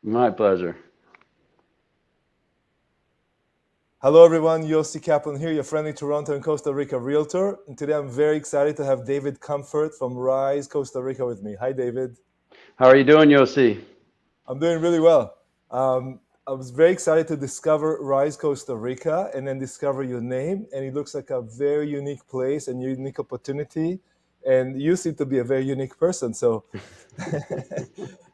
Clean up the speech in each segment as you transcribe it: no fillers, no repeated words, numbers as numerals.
My pleasure. Hello, everyone. Yossi Kaplan here, your friendly Toronto and Costa Rica realtor. And today I'm very excited to have David Comfort from Rise, Costa Rica with me. Hi, David. How are you doing, Yossi? I'm doing really well. I was very excited to discover Rise, Costa Rica, and then discover your name. And it looks like a very unique place and unique opportunity. And you seem to be a very unique person. So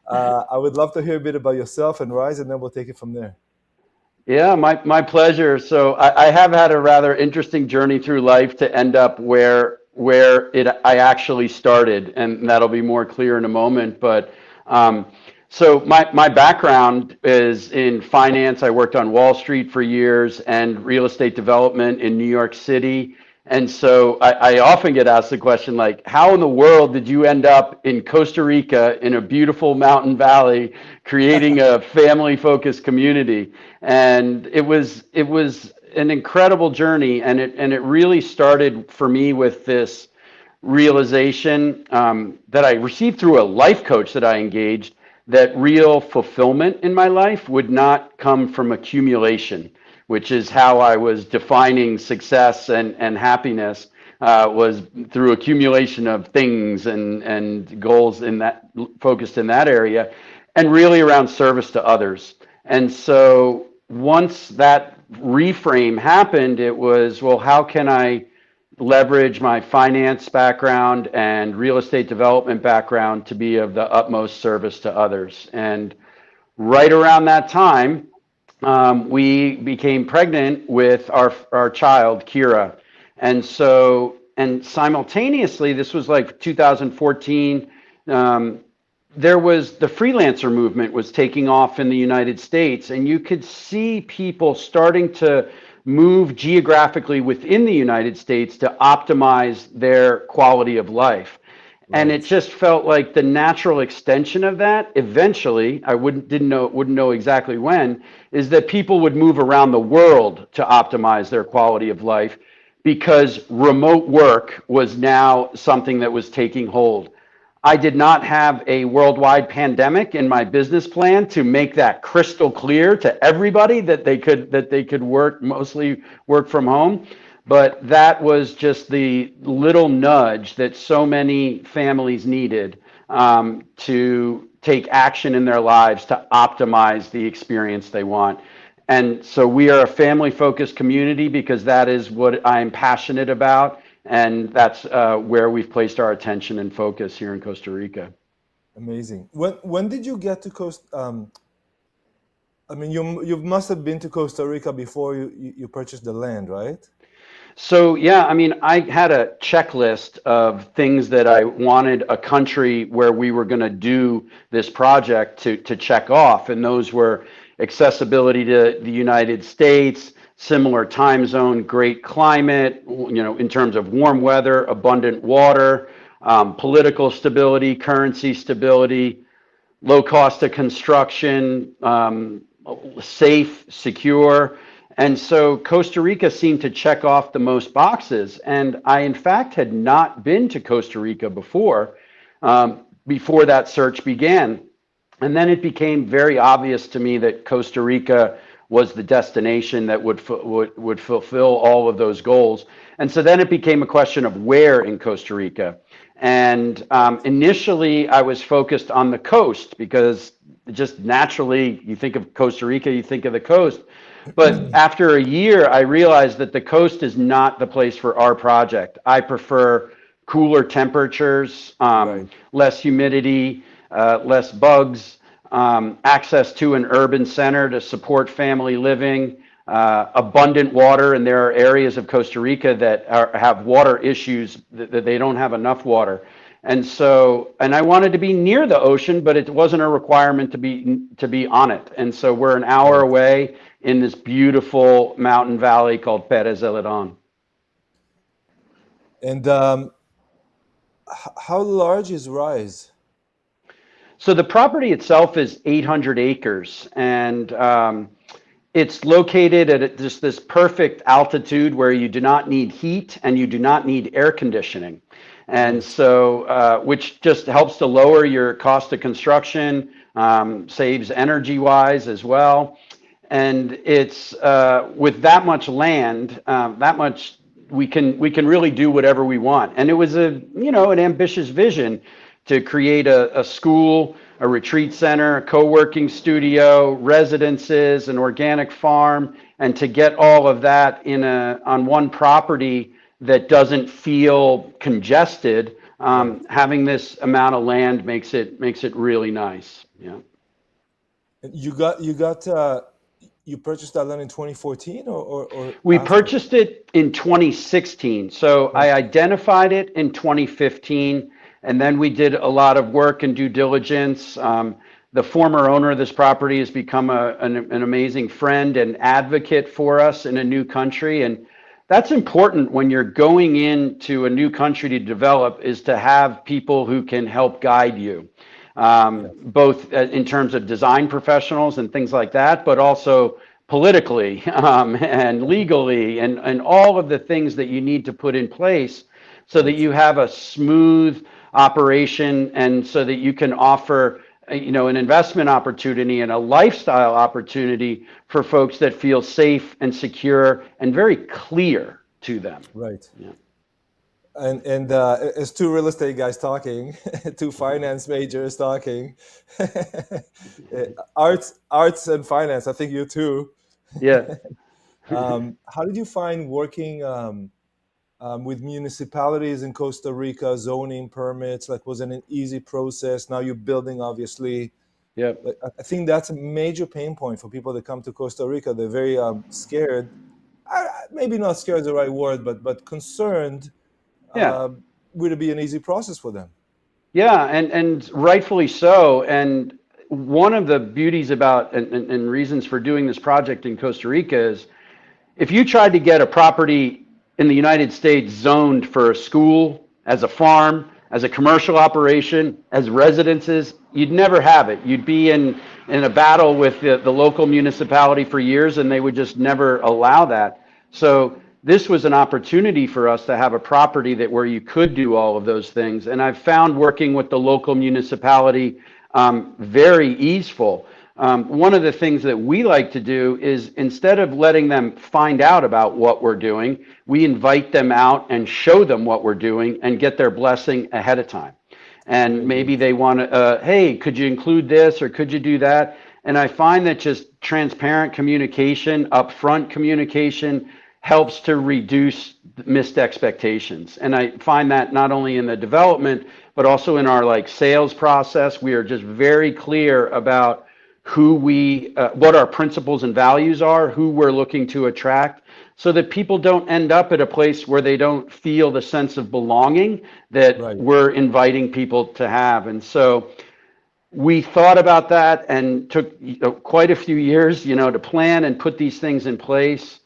I would love to hear a bit about yourself and Rise, and then we'll take it from there. Yeah, my pleasure. So I have had a rather interesting journey through life to end up where it I actually started, and that'll be more clear in a moment. But um, so my background is in finance. I worked on Wall Street for years and real estate development in New York City. And so I often get asked the question, like, how in the world did you end up in Costa Rica in a beautiful mountain valley creating a family focused community? And it was an incredible journey, and it really started for me with this realization that I received through a life coach that I engaged, that real fulfillment in my life would not come from accumulation, which is how I was defining success and happiness, was through accumulation of things and goals in that, focused in that area, and really around service to others. And so once that reframe happened, it was, well, how can I leverage my finance background and real estate development background to be of the utmost service to others? And right around that time, we became pregnant with our child, Kira. And simultaneously, this was like 2014. There was the freelancer movement was taking off in the United States, and you could see people starting to move geographically within the United States to optimize their quality of life. And it Right. just felt like the natural extension of that eventually, I wouldn't know exactly when, is that people would move around the world to optimize their quality of life, because remote work was now something that was taking hold. I did not have a worldwide pandemic in my business plan to make that crystal clear to everybody that they could work from home. But that was just the little nudge that so many families needed, to take action in their lives to optimize the experience they want. And so we are a family focused community because that is what I'm passionate about. And that's where we've placed our attention and focus here in Costa Rica. Amazing. When did you get to I mean, you must have been to Costa Rica before you purchased the land, right? So, yeah, I mean, I had a checklist of things that I wanted a country where we were going to do this project to check off. And those were accessibility to the United States, similar time zone, great climate, in terms of warm weather, abundant water, political stability, currency stability, low cost of construction, safe, secure. And so Costa Rica seemed to check off the most boxes. And I, in fact, had not been to Costa Rica before that search began. And then it became very obvious to me that Costa Rica was the destination that would fulfill all of those goals. And so then it became a question of where in Costa Rica. And initially, I was focused on the coast because just naturally, you think of Costa Rica, you think of the coast. But after a year, I realized that the coast is not the place for our project. I prefer cooler temperatures, Right. less humidity, less bugs, access to an urban center to support family living, abundant water. And there are areas of Costa Rica that have water issues, that they don't have enough water. And I wanted to be near the ocean, but it wasn't a requirement to be on it. And so we're an hour Right. away in this beautiful mountain valley called Perez Zeledon. And how large is Rise? So the property itself is 800 acres, and it's located at just this perfect altitude where you do not need heat and you do not need air conditioning. And Right. so, which just helps to lower your cost of construction. saves energy wise as well. And it's with that much land, that much we can really do whatever we want. And it was an ambitious vision to create a school, a retreat center, a co-working studio, residences, an organic farm, and to get all of that on one property that doesn't feel congested. Right. Having this amount of land makes it really nice. Yeah. And you purchased that land in 2014 or We after? purchased it in 2016. So I identified it in 2015, and then we did a lot of work and due diligence. The former owner of this property has become an amazing friend and advocate for us in a new country. And that's important when you're going into a new country to develop, is to have people who can help guide you, Yeah. both in terms of design professionals and things like that, but also politically and legally and all of the things that you need to put in place so that Right. you have a smooth operation and so that you can offer an investment opportunity and a lifestyle opportunity for folks that feel safe and secure and very clear to them. Right. Yeah. And as two real estate guys talking, two finance majors talking, arts and finance. I think you too. Yeah. How did you find working with municipalities in Costa Rica, zoning permits? Like, was it an easy process? Now you're building, obviously. Yeah. Like, I think that's a major pain point for people that come to Costa Rica. They're very scared. Maybe not scared is the right word, but concerned. Yeah. Uh, would it be an easy process for them? Yeah, and rightfully so. And one of the beauties about and reasons for doing this project in Costa Rica is if you tried to get a property in the United States zoned for a school, as a farm, as a commercial operation, as residences, you'd never have it. You'd be in a battle with the local municipality for years, and they would just never allow that. So this was an opportunity for us to have a property that where you could do all of those things. And I've found working with the local municipality very easeful. One of the things that we like to do is instead of letting them find out about what we're doing, we invite them out and show them what we're doing and get their blessing ahead of time. And Very good. maybe they want to, hey, could you include this or could you do that? And I find that just transparent communication, upfront communication helps to reduce missed expectations. And I find that not only in the development, but also in our like sales process, we are just very clear about what our principles and values are, who we're looking to attract, so that people don't end up at a place where they don't feel the sense of belonging that Right. we're inviting people to have. And so we thought about that and took quite a few years, to plan and put these things in place.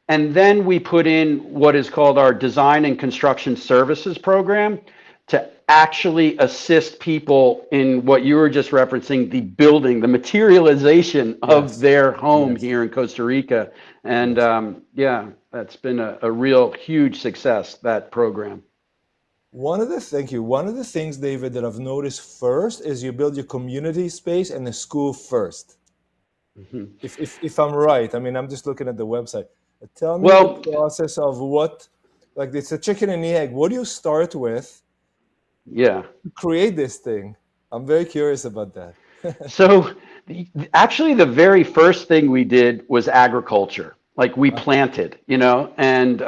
And then we put in what is called our design and construction services program to actually assist people in what you were just referencing, the building, the materialization of Yes. their home Yes. here in Costa Rica. And Yes. yeah, that's been a real huge success, that program. Thank you. One of the things, David, that I've noticed first is you build your community space and the school first. Mhm. If I'm right, I mean, I'm just looking at the website. Tell me the Well, process of like it's a chicken and the egg. What do you start with yeah. to create this thing? I'm very curious about that. So actually, the very first thing we did was agriculture. Like we planted, and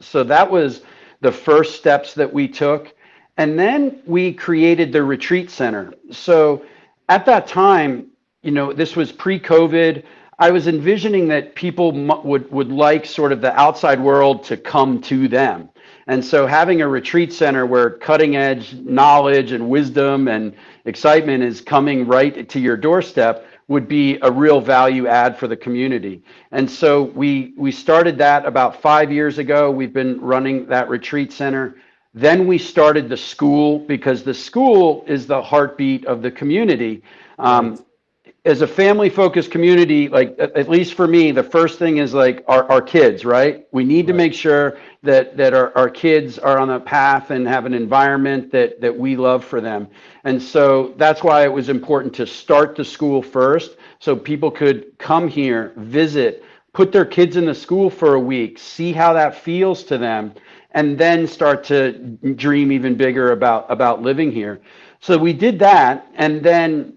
so that was the first steps that we took. And then we created the retreat center. So at that time, this was pre-COVID. I was envisioning that people would like sort of the outside world to come to them. And so having a retreat center where cutting edge knowledge and wisdom and excitement is coming right to your doorstep would be a real value add for the community. And so we started that about 5 years ago. We've been running that retreat center. Then we started the school because the school is the heartbeat of the community. Right. as a family focused community, like at least for me, the first thing is like our kids, right? We need to Right. make sure that our kids are on a path and have an environment that we love for them. And so that's why it was important to start the school first so people could come here, visit, put their kids in the school for a week, see how that feels to them, and then start to dream even bigger about living here. So we did that, and then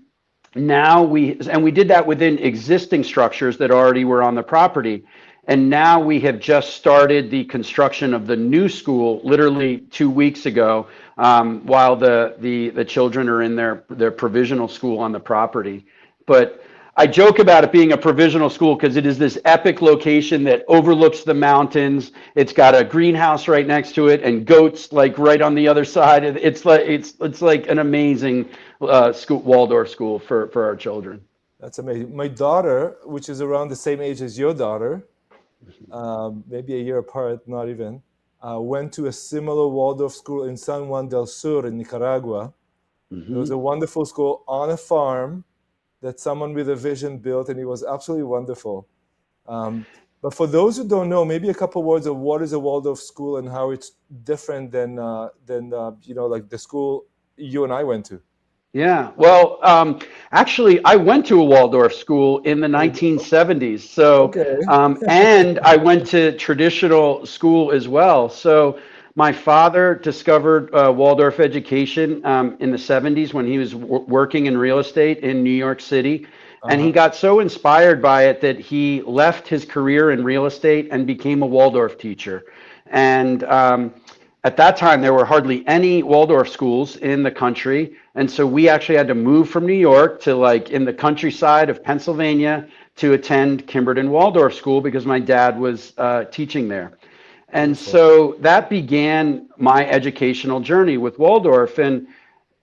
now we did that within existing structures that already were on the property. And now we have just started the construction of the new school literally 2 weeks ago, while the children are in their provisional school on the property. But I joke about it being a provisional school because it is this epic location that overlooks the mountains. It's got a greenhouse right next to it and goats like right on the other side. It's like an amazing school, Waldorf school for our children. That's amazing. My daughter, which is around the same age as your daughter, maybe a year apart, not even, went to a similar Waldorf school in San Juan del Sur in Nicaragua. It was Hmm. a wonderful school on a farm that someone with a vision built, and it was absolutely wonderful. Um, but for those who don't know, maybe a couple words of what is a Waldorf school and how it's different than like the school you and I went to. Yeah, well, actually, I went to a Waldorf school in the There you go. 1970s. So, Okay. and I went to traditional school as well. So, my father discovered Waldorf education in the 70s when he was working in real estate in New York City. And he Uh-huh. got so inspired by it that he left his career in real estate and became a Waldorf teacher. And at that time, there were hardly any Waldorf schools in the country. And so we actually had to move from New York to like in the countryside of Pennsylvania to attend Kimberton Waldorf School because my dad was teaching there. And Beautiful. so that began my educational journey with Waldorf. And,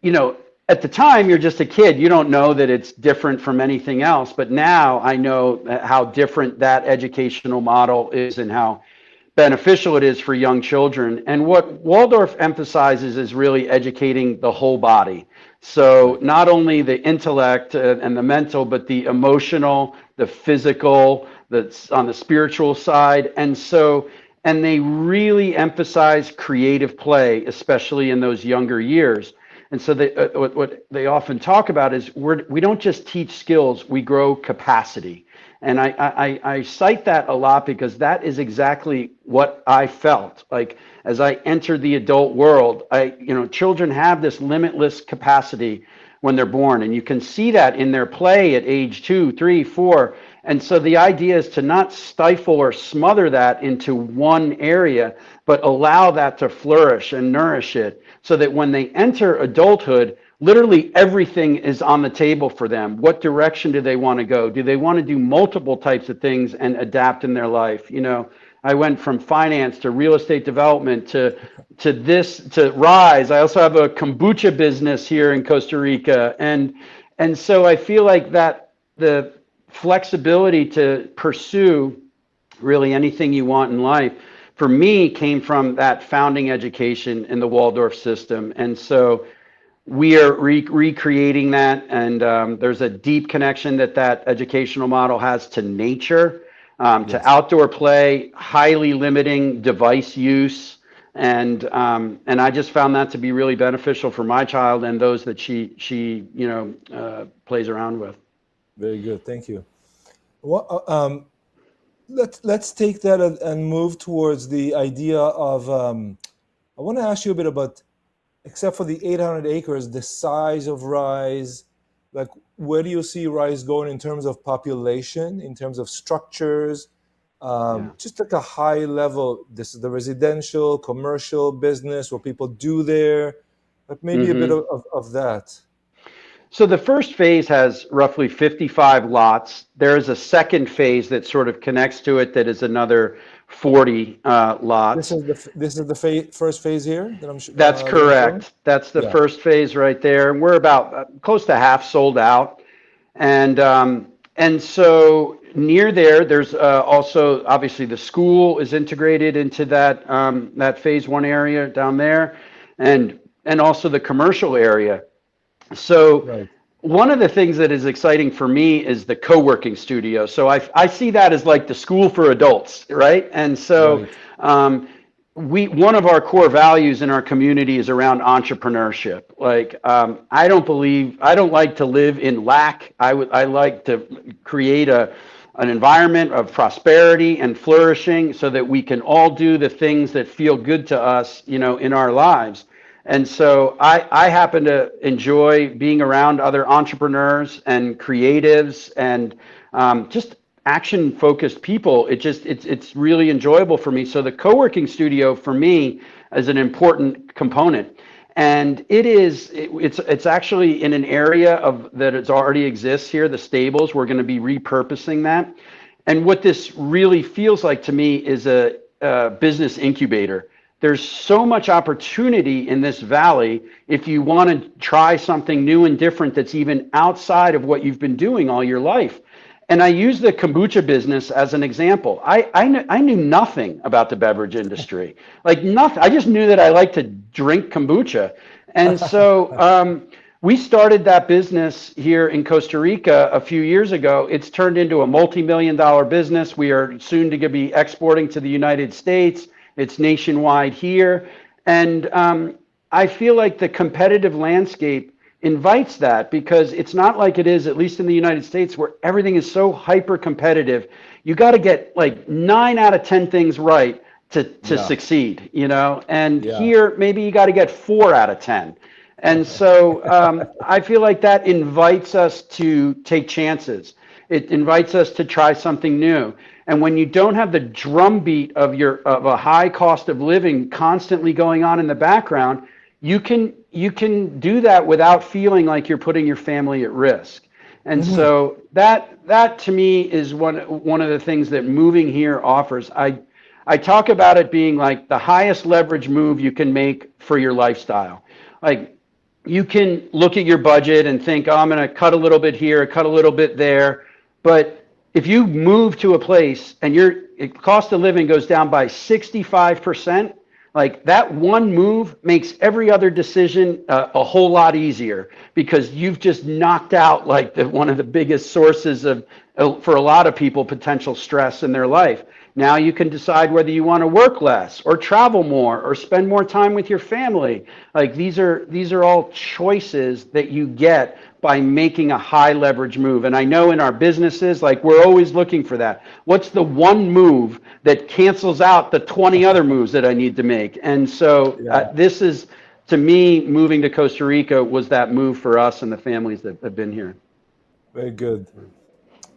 you know, at the time, you're just a kid. You don't know that it's different from anything else. But now I know how different that educational model is and how beneficial it is for young children. And what Waldorf emphasizes is really educating the whole body. So Right. not only the intellect and the mental, but the emotional, the physical, that's on the spiritual side. And they really emphasize creative play, especially in those younger years. And so what they often talk about is we don't just teach skills, we grow capacity. And I cite that a lot because that is exactly what I felt like as I entered the adult world. Children have this limitless capacity when they're born, and you can see that in their play at age 2, 3, 4. And so the idea is to not stifle or smother that into one area, but allow that to flourish and nourish it so that when they enter adulthood, literally everything is on the table for them. What direction do they want to go? Do they want to do multiple types of things and adapt in their life? I went from finance to real estate development to Rise. I also have a kombucha business here in Costa Rica, and so I feel like that the flexibility to pursue really anything you want in life for me came from that founding education in the Waldorf system. And so we are recreating that, and there's a deep connection that educational model has to nature, to Yes. outdoor play, highly limiting device use, and I just found that to be really beneficial for my child and those that she plays around with. Very good. Thank you. What, let's take that and move towards the idea of. I want to ask you a bit about, except for the 800 acres, the size of Rise. Like, where do you see Rise going in terms of population, in terms of structures? Yeah. Just like a high level. This is the residential, commercial business, what people do there. Like maybe a bit Hmm. of that. So the first phase has roughly 55 lots. There is a second phase that sort of connects to it that is another 40 This lots. is first phase here that That's that I'm showing. correct. That's the Yeah. first phase right there. We're about close to half sold out, and so near there, there's also obviously the school is integrated into that phase one area down there, and also the commercial area. So Right. one of the things that is exciting for me is the co-working studio. So I see that as like the school for adults, right? And so Right. one of our core values in our community is around entrepreneurship. Like I don't like to live in lack. I like to create an environment of prosperity and flourishing so that we can all do the things that feel good to us, in our lives. And so I happen to enjoy being around other entrepreneurs and creatives and just action focused people. It's really enjoyable for me. So the co-working studio for me is an important component. And it's actually in an area of that it's already exists here, the stables. We're going to be repurposing that. And what this really feels like to me is a business incubator. There's so much opportunity in this valley if you want to try something new and different that's even outside of what you've been doing all your life. And I use the kombucha business as an example. I knew nothing about the beverage industry, like nothing. I just knew that I like to drink kombucha. And so we started that business here in Costa Rica a few years ago. It's turned into a multi-million-dollar business. We are soon to be exporting to the United States. It's nationwide here. And I feel like the competitive landscape invites that because it's not like it is, at least in the United States, where everything is so hyper competitive. You got to get like 9 out of 10 things right to Yeah. succeed, and Yeah. here maybe you got to get 4 out of 10. And so I feel like that invites us to take chances. It invites us to try something new. And when you don't have the drumbeat of a high cost of living constantly going on in the background, you can do that without feeling like you're putting your family at risk. And Hmm. so that to me is one of the things that moving here offers. I talk about it being like the highest leverage move you can make for your lifestyle. Like you can look at your budget and think, oh, I'm going to cut a little bit here, cut a little bit there. But if you move to a place and your cost of living goes down by 65%, like that one move makes every other decision a whole lot easier because you've just knocked out like one of the biggest sources of, for a lot of people, potential stress in their life. Now you can decide whether you want to work less or travel more or spend more time with your family. Like these are all choices that you get by making a high leverage move. And I know in our businesses, like we're always looking for that. What's the one move that cancels out the 20 other moves that I need to make? And so Yeah. this is, to me, moving to Costa Rica was that move for us and the families that have been here. Very good.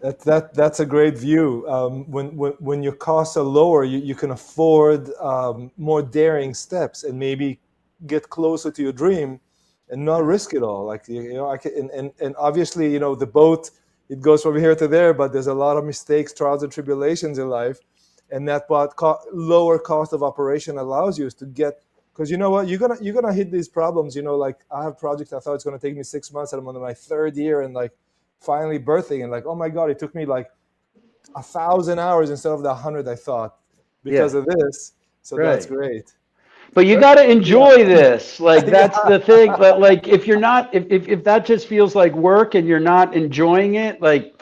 That's a great view. When your costs are lower, you can afford more daring steps and maybe get closer to your dream and not risk it all. Like I can, and obviously, the boat, it goes from here to there, but there's a lot of mistakes, trials, and tribulations in life, and that what lower cost of operation allows you is to get. Because you know what, you're gonna hit these problems. Like I have projects I thought it's gonna take me 6 months, and I'm on my third year, and like finally birthing, and like, oh my god, it took me like 1,000 hours instead of the 100 I thought Yeah, because of this. So that's right. great. But you Very got to cool. enjoy this. Like Yeah. that's the thing. But like if you're not, if that just feels like work and you're not enjoying it, like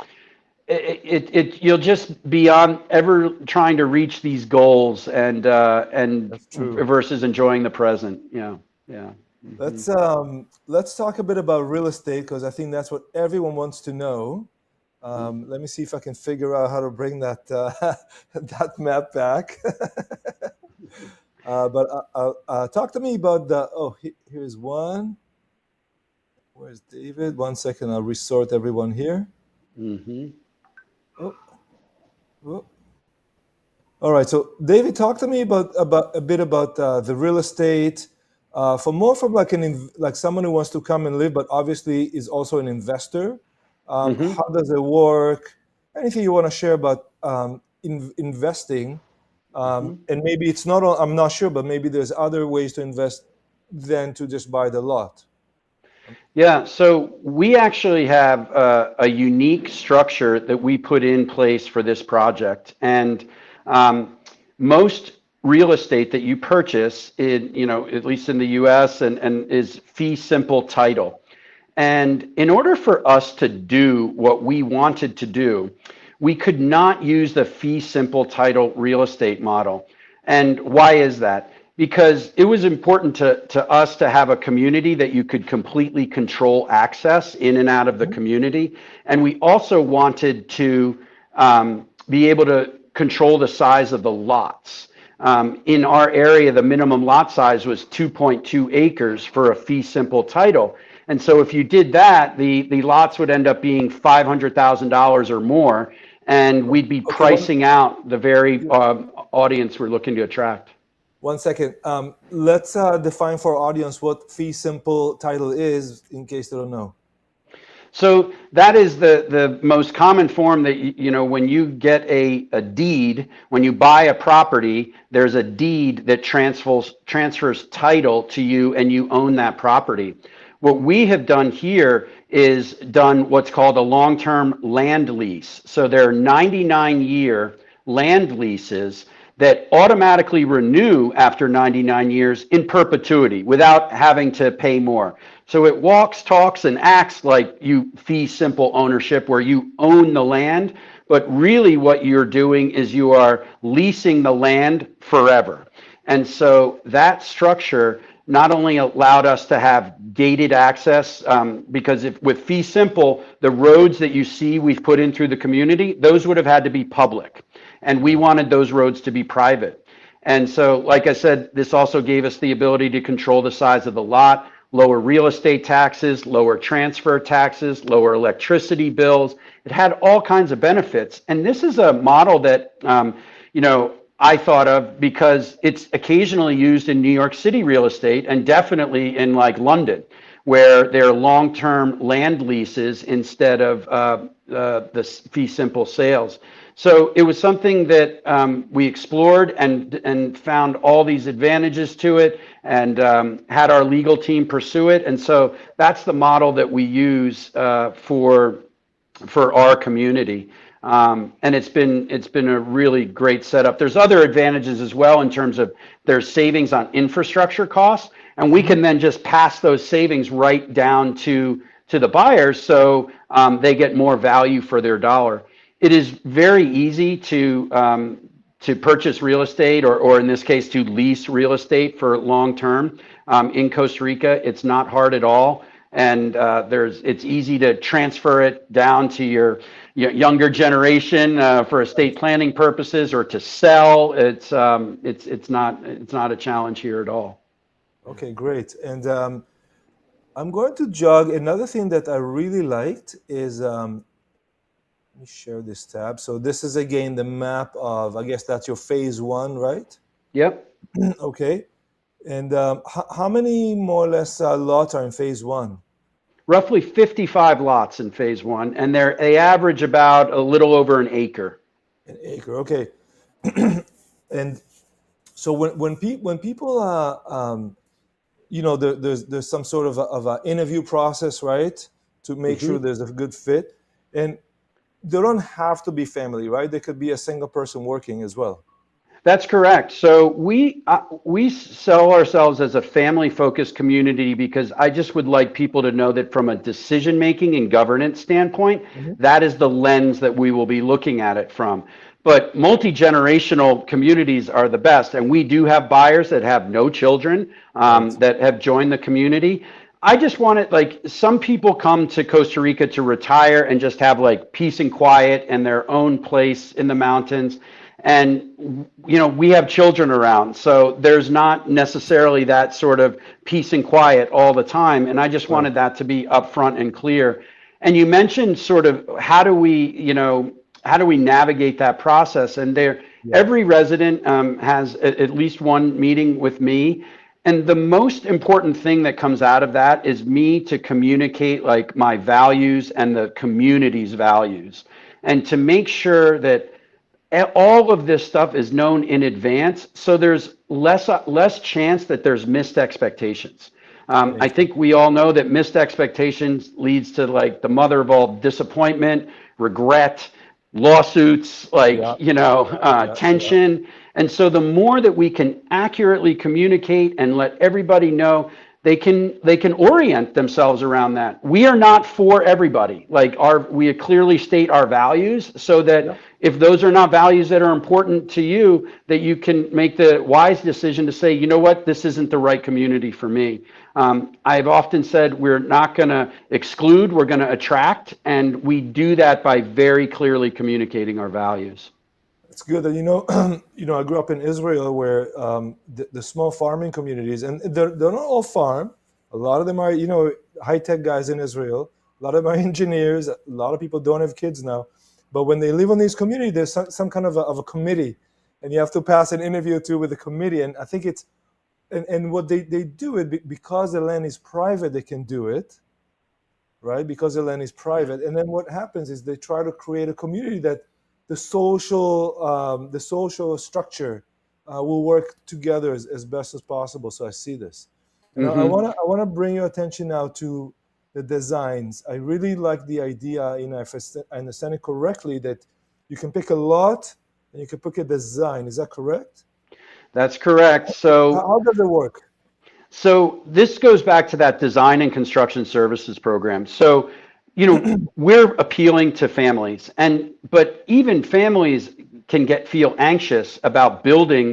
you'll just be on ever trying to reach these goals and That's true. versus enjoying the present. Yeah, yeah. Hmm. Let's talk a bit about real estate because I think that's what everyone wants to know. Let me see if I can figure out how to bring that that map back. But talk to me about the. Oh, here's one. Where's David? 1 second. I'll resort everyone here. Hmm. Oh, oh. All right. So, David, talk to me about a bit about the real estate. For more from like like someone who wants to come and live, but obviously is also an investor. Hmm. How does it work? Anything you want to share about investing? Hmm. And maybe it's not. I'm not sure, but maybe there's other ways to invest than to just buy the lot. Yeah, so we actually have a unique structure that we put in place for this project, and most real estate that you purchase, in at least in the U.S. and is fee simple title. And in order for us to do what we wanted to do, we could not use the fee simple title real estate model. And why is that? Because it was important to us to have a community that you could completely control access in and out of the community. And we also wanted to be able to control the size of the lots. In our area, the minimum lot size was 2.2 acres for a fee simple title. And so if you did that, the lots would end up being $500,000 or more, and we'd be Okay, one, pricing out the very audience we're looking to attract. 1 second. Let's define for our audience what fee simple title is, in case they don't know. So that is the most common form that, when you get a deed, when you buy a property, there's a deed that transfers title to you and you own that property. What we have done here is done what's called a long-term land lease. So there are 99-year land leases that automatically renew after 99 years in perpetuity without having to pay more. So it walks, talks, and acts like you fee simple ownership where you own the land, but really what you're doing is you are leasing the land forever. And so that structure not only allowed us to have gated access, because if with fee simple, the roads that you see we've put in through the community, those would have had to be public. And we wanted those roads to be private. And so, like I said, this also gave us the ability to control the size of the lot, lower real estate taxes, lower transfer taxes, lower electricity bills. It had all kinds of benefits. And this is a model that, I thought of because it's occasionally used in New York City real estate and definitely in like London, where they're long-term land leases instead of the fee simple sales. So it was something that we explored and found all these advantages to it and had our legal team pursue it. And so that's the model that we use for our community. And it's been a really great setup. There's other advantages as well in terms of there's savings on infrastructure costs, and we can then just pass those savings right down to the buyers, so they get more value for their dollar. It is very easy to purchase real estate, or in this case, to lease real estate for long term in Costa Rica. It's not hard at all, and it's easy to transfer it down to your younger generation for estate planning purposes, or to sell. It's not a challenge here at all. Okay, great. And I'm going to jog. Another thing that I really liked is, let me share this tab. So this is again the map of, I guess that's your phase one, right? Yep. Okay. And how many more or less lots are in phase one? Roughly 55 lots in phase one, and they average about a little over an acre. An acre, okay. And so when people there's some sort of an interview process, right, to make sure there's a good fit, and they don't have to be family, right? They could be a single person working as well. That's correct. So we sell ourselves as a family-focused community because I just would like people to know that from a decision-making and governance standpoint, that is the lens that we will be looking at it from. But multi-generational communities are the best, and we do have buyers that have no children that have joined the community. I just want it, like, some people come to Costa Rica to retire and just have like peace and quiet and their own place in the mountains. And, we have children around, so there's not necessarily that sort of peace and quiet all the time. And I just wanted that to be upfront and clear. And you mentioned sort of how do we navigate that process? And every resident has at least one meeting with me. And the most important thing that comes out of that is me to communicate like my values and the community's values, and to make sure that all of this stuff is known in advance, so there's less chance that there's missed expectations. I think we all know that missed expectations leads to like the mother of all disappointment, regret, lawsuits, tension. And so the more that we can accurately communicate and let everybody know they can orient themselves around that. We are not for everybody. Like we clearly state our values so that Yeah. if those are not values that are important to you, that you can make the wise decision to say, you know what, this isn't the right community for me. I've often said we're not going to exclude, we're going to attract, and we do that by very clearly communicating our values. It's good that I grew up in Israel where the small farming communities, and they're not all farm. A lot of them are, high tech guys in Israel. A lot of them are engineers. A lot of people don't have kids now. But when they live on these communities, there's some kind of a committee, and you have to pass an interview or two with the committee. And I think and what they do it because the land is private, they can do it, right? Because the land is private. And then what happens is they try to create a community that the social structure will work together as best as possible. So I see this, and I Hmm. want to I want to bring your attention now to the designs. I really like the idea, if I understand it correctly, that you can pick a lot and you can pick a design. Is that correct? That's correct. So How does it work? So this goes back to that design and construction services program. So, we're appealing to families, but even families can feel anxious about building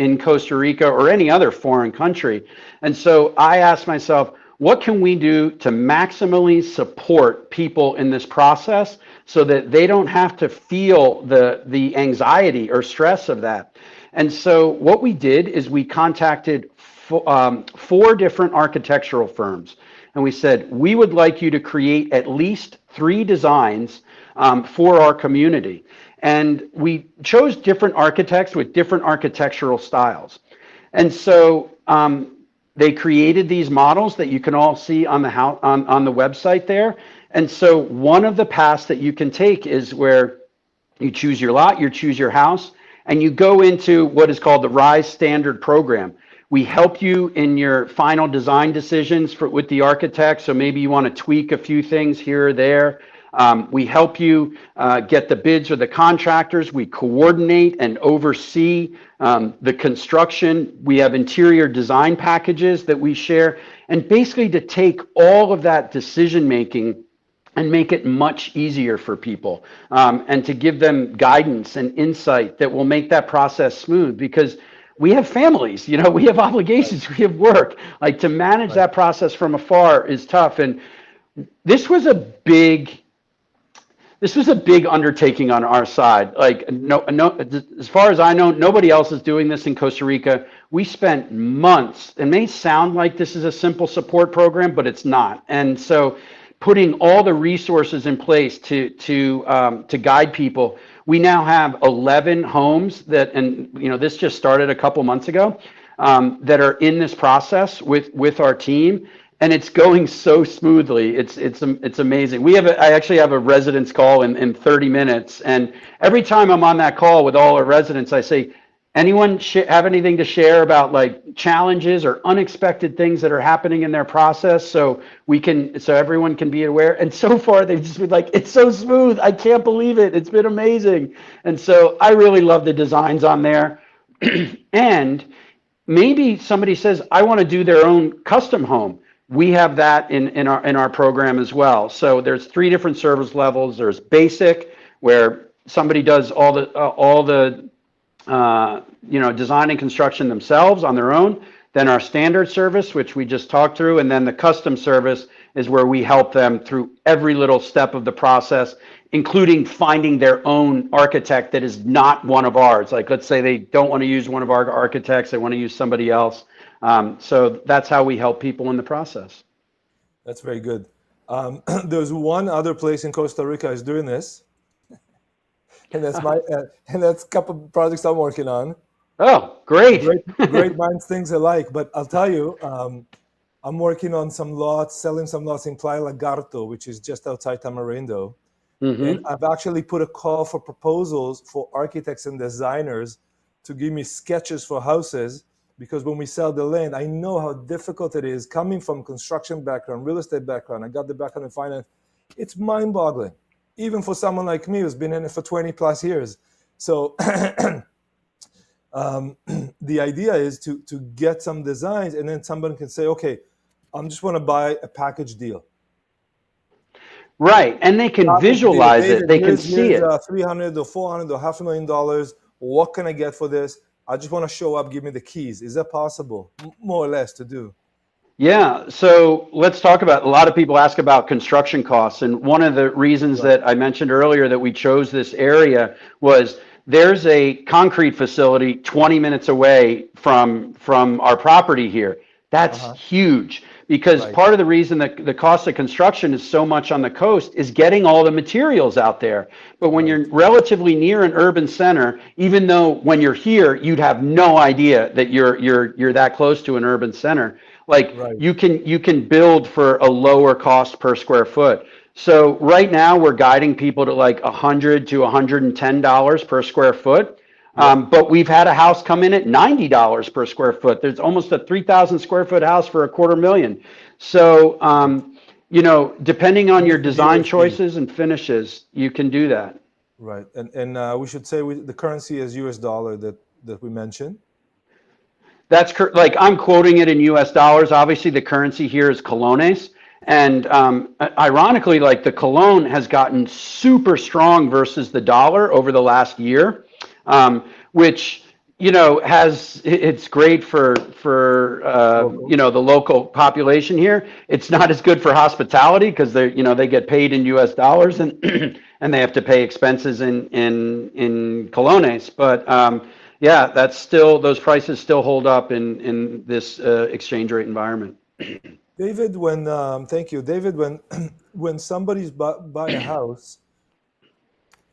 in Costa Rica or any other foreign country. And so I asked myself, what can we do to maximally support people in this process so that they don't have to feel the anxiety or stress of that? And so what we did is we contacted four different architectural firms. And we said, we would like you to create at least 3 designs for our community. And we chose different architects with different architectural styles. And so they created these models that you can all see on the website there. And so one of the paths that you can take is where you choose your lot, you choose your house, and you go into what is called the RISE standard program. We help you in your final design decisions with the architect. So maybe you want to tweak a few things here or there. We help you get the bids or the contractors. We coordinate and oversee the construction. We have interior design packages that we share. And basically to take all of that decision making and make it much easier for people, and to give them guidance and insight that will make that process smooth, because we have families, we have Right, obligations, we have work. Like, to manage right, that process from afar is tough. And this was a big this was a big undertaking on our side. Like, no, as far as I know, nobody else is doing this in Costa Rica. We spent months. It may sound like this is a simple support program, but it's not. And so, putting all the resources in place to guide people. We now have 11 homes and this just started a couple months ago, that are in this process with our team, and it's going so smoothly. It's amazing. I actually have a residence call in 30 minutes, and every time I'm on that call with all our residents, I say, anyone have anything to share about, like, challenges or unexpected things that are happening in their process, so everyone can be aware. And so far they've just been like, it's so smooth, I can't believe it, it's been amazing. And so I really love the designs on there. And maybe somebody says, I want to do their own custom home. We have that in our program as well. So there's 3 different service levels. There's basic, where somebody does all the design and construction themselves on their own. Then our standard service, which we just talked through, and then the custom service is where we help them through every little step of the process, including finding their own architect that is not one of ours. Like, let's say they don't want to use one of our architects, they want to use somebody else. So that's how we help people in the process. that's very good. There's one other place in Costa Rica is doing this, and that's a couple of projects I'm working on. Oh, great. Great minds things alike. But I'll tell you, I'm working on some lots, selling some lots in Playa Lagarto, which is just outside Tamarindo. And Hmm. I've actually put a call for proposals for architects and designers to give me sketches for houses, because when we sell the land, I know how difficult it is coming from construction background, real estate background. I got the background in finance. It's mind boggling, even for someone like me who's been in it for 20 plus years. So the idea is to get some designs, and then someone can say, okay, I'm just want to buy a package deal. Right. And they can Package deal. visualize it. David, They can see here's it. 300 or 400 or $500,000. What can I get for this? I just want to show up. Give me the keys. Is that possible? More or less to do. Yeah, so let's talk about, a lot of people ask about construction costs. And one of the reasons Right. that I mentioned earlier that we chose this area was there's a concrete facility 20 minutes away from our property here. That's Uh-huh. huge because Right. part of the reason that the cost of construction is so much on the coast is getting all the materials out there. But when Right. you're relatively near an urban center, even though when you're here, you'd have no idea that you're that close to an urban center. Like Right. you can build for a lower cost per square foot. So right now we're guiding people to like $100 to $110 per square foot. Yep. But we've had a house come in at $90 per square foot. There's almost a 3,000 square foot house for $250,000. So, depending on your With design USD. choices and finishes, you can do that. Right. And we should say the currency is US dollar that we mentioned. Like I'm quoting it in US dollars. Obviously, the currency here is colones. And ironically, like the colon has gotten super strong versus the dollar over the last year, which it's great for Local. the local population here. It's not as good for hospitality because they get paid in U.S. dollars and and they have to pay expenses in colones. But yeah, that's still, those prices still hold up in this exchange rate environment. David, thank you, David. When when somebody's buy a house,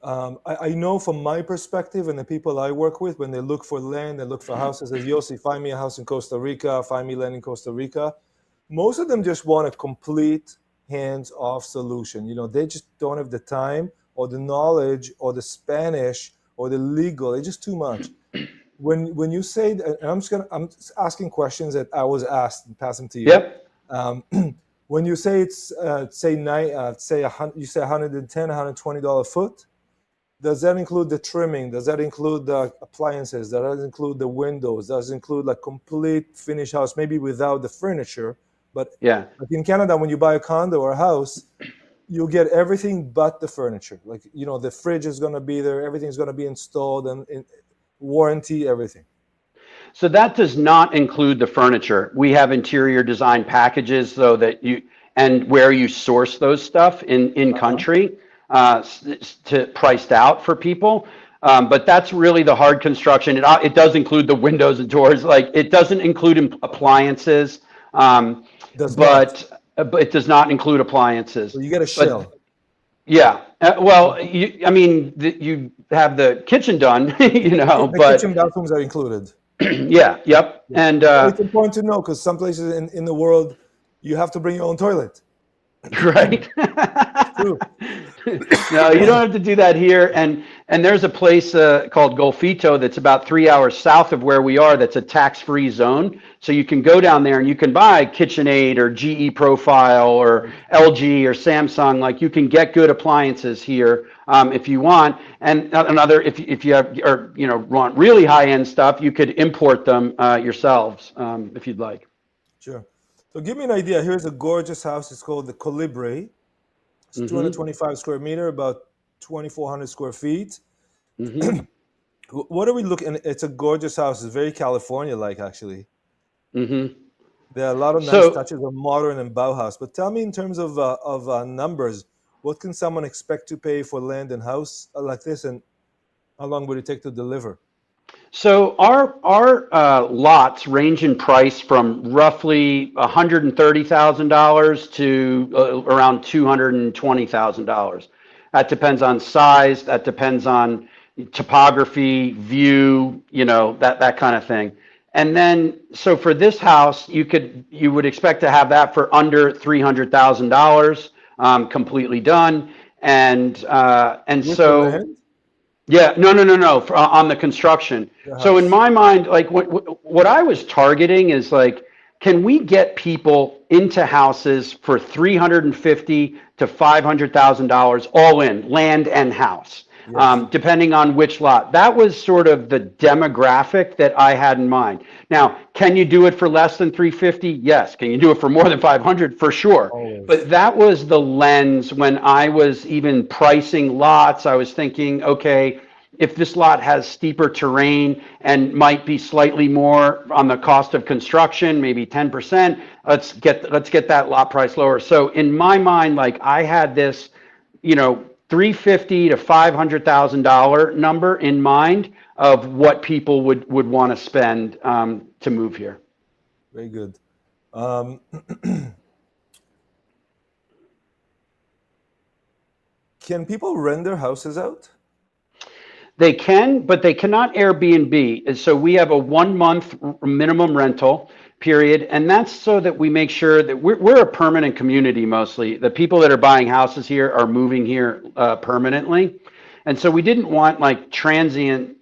I know from my perspective and the people I work with, when they look for land, they look for houses. As Yossi, find me a house in Costa Rica, find me land in Costa Rica. Most of them just want a complete hands-off solution. They just don't have the time or the knowledge or the Spanish or the legal. It's just too much. When you say, and I'm just asking questions that I was asked and pass them to you. Yep. Um, when you say it's you say $110, $120 foot, does that include the trimming? Does that include the appliances? Does that include the windows? Does it include like complete finished house, maybe without the furniture? But Yeah. like in Canada, when you buy a condo or a house, you'll get everything but the furniture. Like, the fridge is going to be there, everything's going to be installed and in warranty, everything. So that does not include the furniture. We have interior design packages so that and where you source those stuff in Uh-huh. country, to priced out for people. But that's really the hard construction. It does include the windows and doors. Like it doesn't include appliances, Does not. but it does not include appliances. So you get a But shell. yeah, well, I mean, you have the kitchen done, The kitchen but bathrooms are included. yeah, yep. Yeah. And It's important to know because some places in the world, you have to bring your own toilet. right. True. No, you don't have to do that here. And there's a place called Golfito that's about 3 hours south of where we are. That's a tax-free zone. So you can go down there and you can buy KitchenAid or GE Profile or LG or Samsung. Like you can get good appliances here if you want. And another, if you have or want really high-end stuff, you could import them yourselves if you'd like. Sure. So give me an idea. Here's a gorgeous house. It's called the Colibri. It's Mm-hmm. 225 square meter, about 2,400 square feet. Mm-hmm. What are we looking? It's a gorgeous house. It's very California-like, actually. Mm-hmm. There are a lot of nice So touches of modern and Bauhaus. But tell me in terms of numbers, what can someone expect to pay for land and house like this, and how long would it take to deliver? So our lots range in price from roughly $130,000 to around $220,000. That depends on size. That depends on topography, view, that kind of thing. And then, so for this house, you would expect to have that for under $300,000, completely done. And With the so land, yeah, no, no, no, no, on the construction. the So in house. my mind, like what I was targeting is like, can we get people into houses for 350 to $500,000 all in, land and house? Yes. depending on which lot. That was sort of the demographic that I had in mind. Now, can you do it for less than 350? Yes. Can you do it for more than 500? For sure. Always. But that was the lens when I was even pricing lots. I was thinking, okay, if this lot has steeper terrain and might be slightly more on the cost of construction, maybe 10%, let's get that lot price lower. So in my mind, like I had this, 350 to $500,000 number in mind of what people would want to spend to move here. Very good. Um, can people rent their houses out? They can, but they cannot Airbnb. And so we have a 1 month minimum rental period, and that's so that we make sure that we're a permanent community mostly. The people that are buying houses here are moving here permanently. And so we didn't want like transient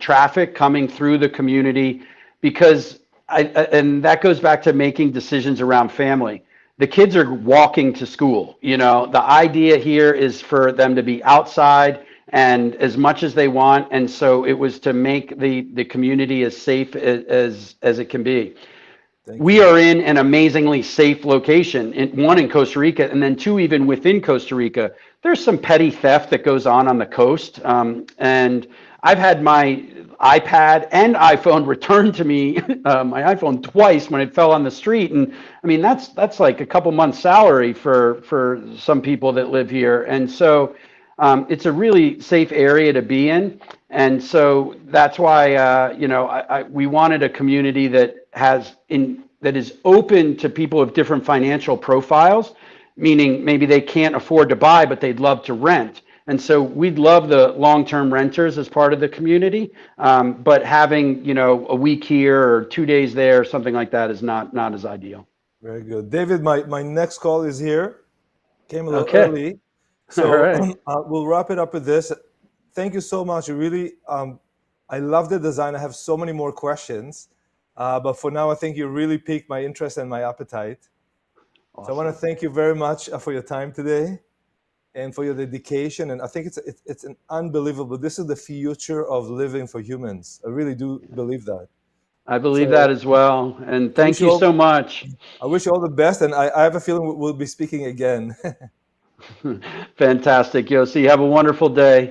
traffic coming through the community because and that goes back to making decisions around family. The kids are walking to school. The idea here is for them to be outside and as much as they want. And so it was to make the community as safe as it can be. Thank We you. are in an amazingly safe location, one in Costa Rica, and then two even within Costa Rica. There's some petty theft that goes on the coast, and I've had my iPad and iPhone returned to me, my iPhone twice when it fell on the street, and I mean that's like a couple months' salary for some people that live here, and so it's a really safe area to be in, and so that's why we wanted a community that is open to people of different financial profiles, meaning maybe they can't afford to buy, but they'd love to rent. And so we'd love the long-term renters as part of the community, but having a week here or 2 days there, something like that, is not as ideal. Very good. David, my next call is here. Came a little Okay, early. all So right. we'll wrap it up with this. Thank you so much. Really, I love the design. I have so many more questions. But for now, I think you really piqued my interest and my appetite. So I want to Awesome. thank you very much for your time today and for your dedication. And I think it's an unbelievable. This is the future of living for humans. I really do believe that. I believe that So as well. And I wish thank you you all so much. I wish you all the best, and I have a feeling we'll be speaking again. Fantastic, Yossi. Have a wonderful day.